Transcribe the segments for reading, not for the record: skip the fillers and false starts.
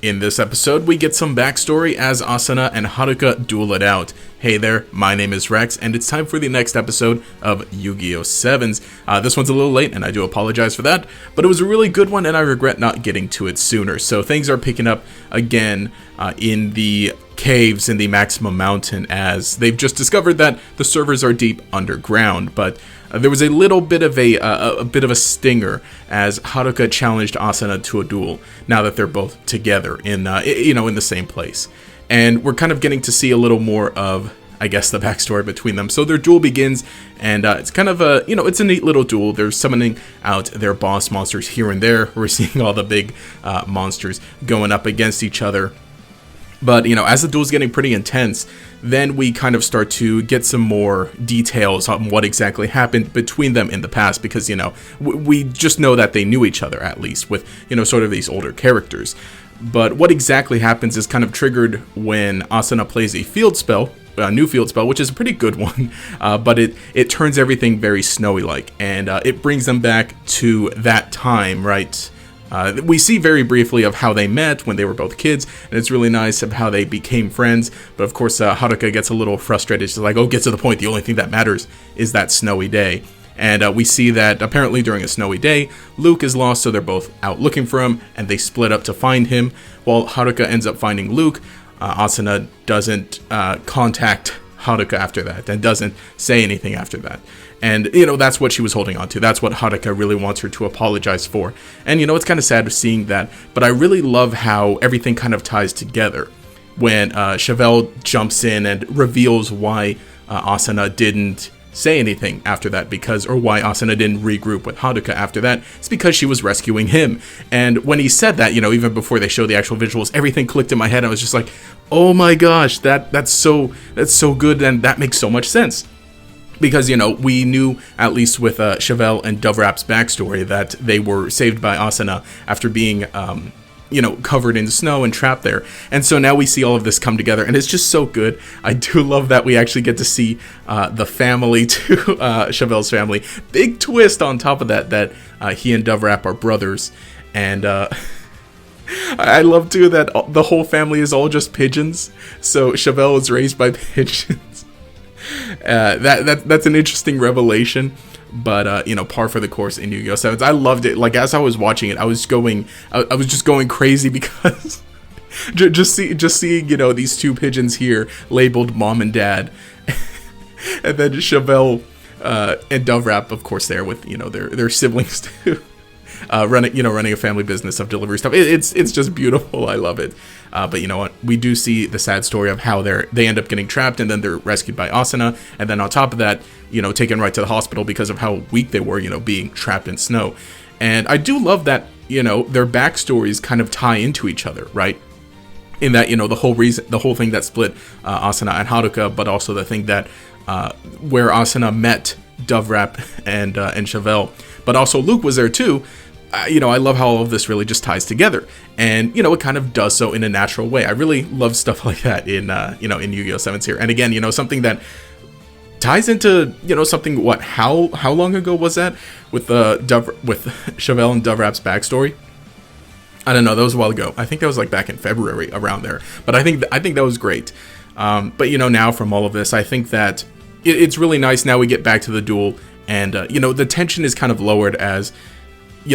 In this episode, we get some backstory as Asuna and Haruka duel it out. Hey there, my name is Rex, and it's time for the next episode of Yu-Gi-Oh! Sevens. This one's a little late, and I do apologize for that, but it was a really good one, and I regret not getting to it sooner. So things are picking up again in the caves in the Maximum Mountain, as they've just discovered that the servers are deep underground, but there was a little bit of a stinger as Haruka challenged Asuna to a duel. Now that they're both together in the same place, and we're kind of getting to see a little more of, I guess, the backstory between them. So their duel begins, and it's kind of it's a neat little duel. They're summoning out their boss monsters here and there. We're seeing all the big monsters going up against each other. But, as the duel's getting pretty intense, then we kind of start to get some more details on what exactly happened between them in the past, because, we just know that they knew each other, at least, with, sort of these older characters. But what exactly happens is kind of triggered when Asuna plays a field spell, a new field spell, which is a pretty good one, but it turns everything very snowy-like, and it brings them back to that time, right? We see very briefly of how they met when they were both kids, and it's really nice of how they became friends. But of course, Haruka gets a little frustrated. She's like, "Oh, get to the point. The only thing that matters is that snowy day." And we see that apparently during a snowy day, Luke is lost, so they're both out looking for him, and they split up to find him. While Haruka ends up finding Luke, Asuna doesn't contact Haruka after that, and doesn't say anything after that. And, that's what she was holding on to. That's what Haruka really wants her to apologize for. And, it's kind of sad seeing that, but I really love how everything kind of ties together when Chevelle jumps in and reveals why Asuna didn't say anything after that, or why Asuna didn't regroup with Haruka after that. It's because she was rescuing him. And when he said that, even before they show the actual visuals, everything clicked in my head. I was just like, oh my gosh, that's so good, and that makes so much sense. Because, we knew, at least with Chevelle and Dovrap's backstory, that they were saved by Asuna after being, covered in snow and trapped there. And so now we see all of this come together, and it's just so good. I do love that we actually get to see the family too, Chevelle's family. Big twist on top of that he and Dovrap are brothers. And I love too that the whole family is all just pigeons. So Chevelle was raised by pigeons. That's an interesting revelation, but par for the course in Yu-Gi-Oh! Sevens. I loved it. Like, as I was watching it, I was just going crazy because just seeing these two pigeons here labeled mom and dad, and then Chevelle and Dovrap, of course, there with their siblings too. Running a family business of delivery stuff. It's just beautiful. I love it. But you know what? We do see the sad story of how they end up getting trapped, and then they're rescued by Asuna, and then on top of that, taken right to the hospital because of how weak they were, being trapped in snow. And I do love that, their backstories kind of tie into each other, right? In that, the whole thing that split Asuna and Haruka, but also the thing that where Asuna met Dovrap and Chevelle, but also Luke was there too. I love how all of this really just ties together, and it kind of does so in a natural way. I really love stuff like that in in Yu-Gi-Oh! Sevens here. And again, something that ties into something. How long ago was that with Chevelle and Dovrap's backstory? I don't know. That was a while ago. I think that was like back in February, around there. But I think that was great. But now from all of this, I think that it's really nice. Now we get back to the duel, and the tension is kind of lowered as all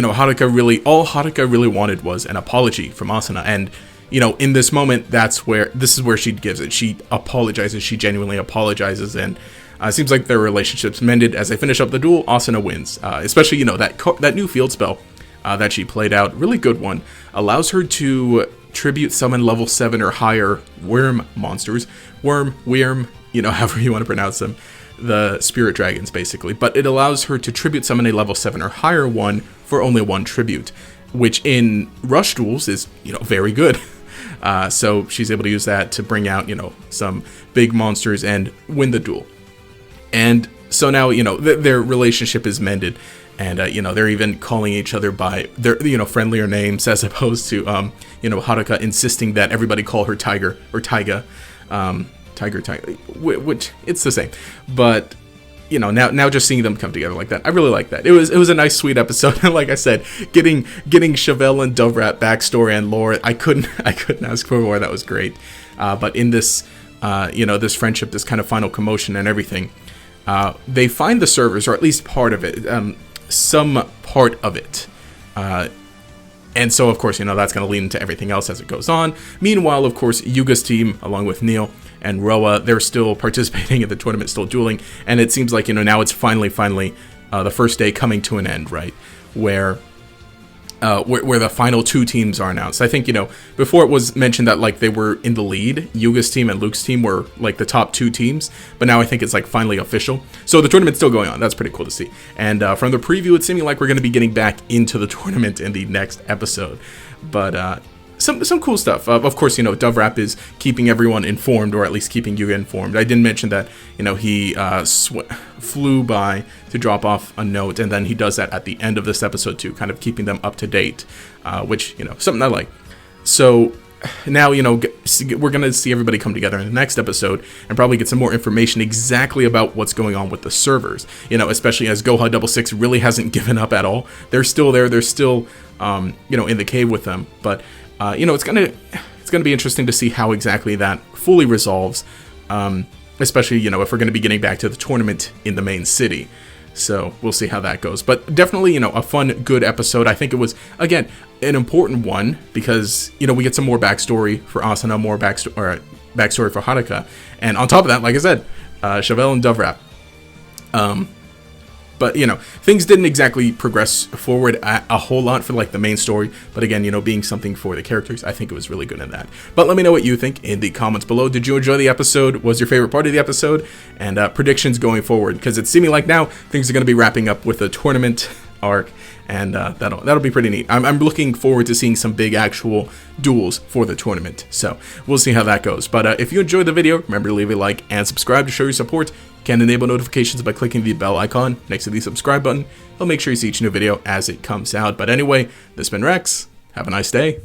Haruka really wanted was an apology from Asuna. And in this moment, this is where she gives it. She apologizes. She genuinely apologizes, and it seems like their relationship's mended. As they finish up the duel, Asuna wins. Especially that new field spell that she played out, really good one, allows her to tribute summon level 7 or higher worm monsters. Worm, however you want to pronounce them. The spirit dragons, basically. But it allows her to tribute summon a level 7 or higher one for only one tribute, which in rush duels is, very good. So she's able to use that to bring out, some big monsters and win the duel. And so now, their relationship is mended, and, they're even calling each other by their, friendlier names, as opposed to, Haruka insisting that everybody call her Tiger or Taiga. Tiger, which it's the same. But, now just seeing them come together like that, I really like that. It was a nice, sweet episode. And like I said, getting Chevelle and Dovrat backstory and lore, I couldn't ask for more. That was great. But in this, this friendship, this kind of final commotion and everything, they find the servers, or at least part of it, some part of it. And so, of course, that's going to lead into everything else as it goes on. Meanwhile, of course, Yuga's team, along with Neil and Roa, they're still participating in the tournament, still dueling. And it seems like, now it's finally the first day coming to an end, right? Where the final two teams are announced. I think, before it was mentioned that, like, they were in the lead. Yuga's team and Luke's team were, like, the top two teams. But now I think it's, like, finally official. So the tournament's still going on. That's pretty cool to see. And from the preview, it's seeming like we're going to be getting back into the tournament in the next episode. But some cool stuff. Of course, Dovrap is keeping everyone informed, or at least keeping Yuga informed. I didn't mention that, he flew by to drop off a note, and then he does that at the end of this episode too, kind of keeping them up to date, which, something I like. So now, we're going to see everybody come together in the next episode and probably get some more information exactly about what's going on with the servers, especially as Goha 66 really hasn't given up at all. They're still there. They're still, in the cave with them. But, it's going to be interesting to see how exactly that fully resolves, especially, if we're going to be getting back to the tournament in the main city. So we'll see how that goes. But definitely, a fun, good episode. I think it was, again, an important one because, we get some more backstory for Asuna, more backstory for Haruka. And on top of that, like I said, Chevelle and Dovrap. But, things didn't exactly progress forward a whole lot for, like, the main story. But again, being something for the characters, I think it was really good in that. But let me know what you think in the comments below. Did you enjoy the episode? Was your favorite part of the episode? And predictions going forward, because it's seeming like now things are going to be wrapping up with a tournament arc. And that'll be pretty neat. I'm looking forward to seeing some big actual duels for the tournament. So we'll see how that goes. But if you enjoyed the video, remember to leave a like and subscribe to show your support. You can enable notifications by clicking the bell icon next to the subscribe button. It'll make sure you see each new video as it comes out. But anyway, this has been Rex. Have a nice day.